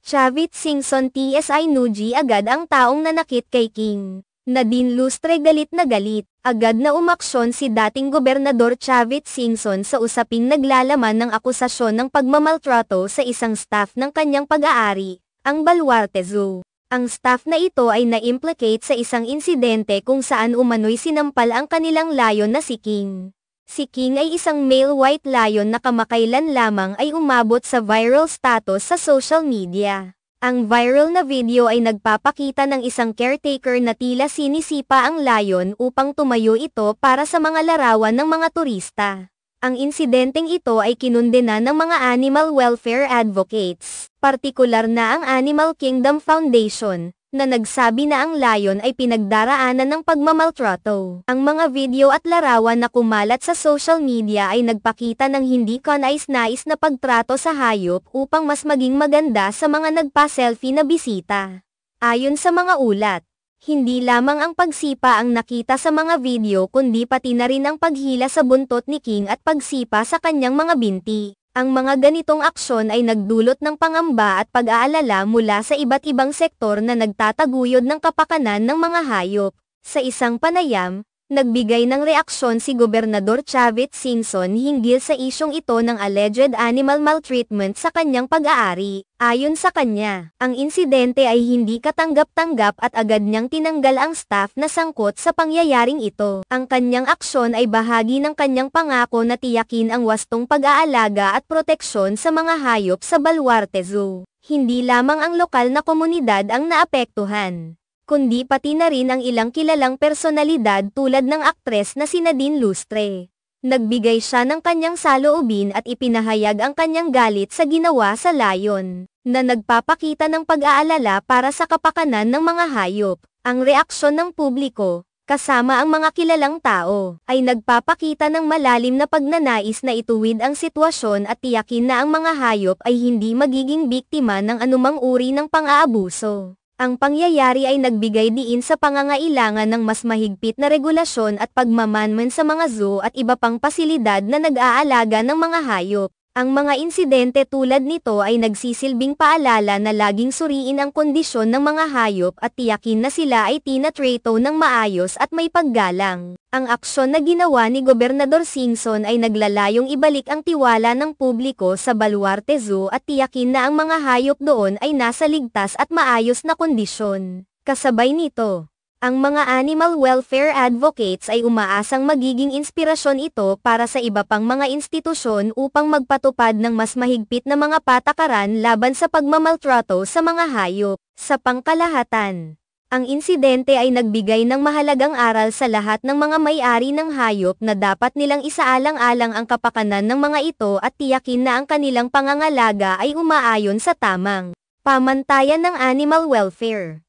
Chavit Singson TSI Nuji agad ang taong nanakit kay King. Nadine Lustre galit na galit. Agad na umaksyon si dating Gobernador Chavit Singson sa usaping naglalaman ng akusasyon ng pagmamaltrato sa isang staff ng kanyang pag-aari, ang Baluarte Zoo. Ang staff na ito ay na-implicate sa isang insidente kung saan umano'y sinampal ang kanilang layon na si King. Si King ay isang male white lion na kamakailan lamang ay umabot sa viral status sa social media. Ang viral na video ay nagpapakita ng isang caretaker na tila sinisipa ang layon upang tumayo ito para sa mga larawan ng mga turista. Ang insidenteng ito ay kinundena ng mga animal welfare advocates, partikular na ang Animal Kingdom Foundation, na nagsabi na ang layon ay pinagdaraanan ng pagmamaltrato. Ang mga video at larawan na kumalat sa social media ay nagpakita ng hindi kanais-nais na pagtrato sa hayop upang mas maging maganda sa mga nagpa-selfie na bisita. Ayon sa mga ulat, hindi lamang ang pagsipa ang nakita sa mga video kundi pati na rin ang paghila sa buntot ni King at pagsipa sa kanyang mga binti. Ang mga ganitong aksyon ay nagdulot ng pangamba at pag-aalala mula sa iba't ibang sektor na nagtataguyod ng kapakanan ng mga hayop. Sa isang panayam, nagbigay ng reaksyon si Gobernador Chavit Singson hinggil sa isyong ito ng alleged animal maltreatment sa kanyang pag-aari. Ayon sa kanya, ang insidente ay hindi katanggap-tanggap at agad niyang tinanggal ang staff na sangkot sa pangyayaring ito. Ang kanyang aksyon ay bahagi ng kanyang pangako na tiyakin ang wastong pag-aalaga at proteksyon sa mga hayop sa Baluarte Zoo. Hindi lamang ang lokal na komunidad ang naapektuhan, kundi pati na rin ang ilang kilalang personalidad tulad ng aktres na si Nadine Lustre. Nagbigay siya ng kanyang saloobin at ipinahayag ang kanyang galit sa ginawa sa layon, na nagpapakita ng pag-aalala para sa kapakanan ng mga hayop. Ang reaksyon ng publiko, kasama ang mga kilalang tao, ay nagpapakita ng malalim na pagnanais na ituwid ang sitwasyon at tiyakin na ang mga hayop ay hindi magiging biktima ng anumang uri ng pang-aabuso. Ang pangyayari ay nagbigay diin sa pangangailangan ng mas mahigpit na regulasyon at pagmamanman sa mga zoo at iba pang pasilidad na nag-aalaga ng mga hayop. Ang mga insidente tulad nito ay nagsisilbing paalala na laging suriin ang kondisyon ng mga hayop at tiyakin na sila ay tinatrato ng maayos at may paggalang. Ang aksyon na ginawa ni Gobernador Singson ay naglalayong ibalik ang tiwala ng publiko sa Baluarte Zoo at tiyakin na ang mga hayop doon ay nasa ligtas at maayos na kondisyon. Kasabay nito, ang mga animal welfare advocates ay umaasang magiging inspirasyon ito para sa iba pang mga institusyon upang magpatupad ng mas mahigpit na mga patakaran laban sa pagmamaltrato sa mga hayop. Sa pangkalahatan, ang insidente ay nagbigay ng mahalagang aral sa lahat ng mga may-ari ng hayop na dapat nilang isaalang-alang ang kapakanan ng mga ito at tiyakin na ang kanilang pangangalaga ay umaayon sa tamang pamantayan ng animal welfare.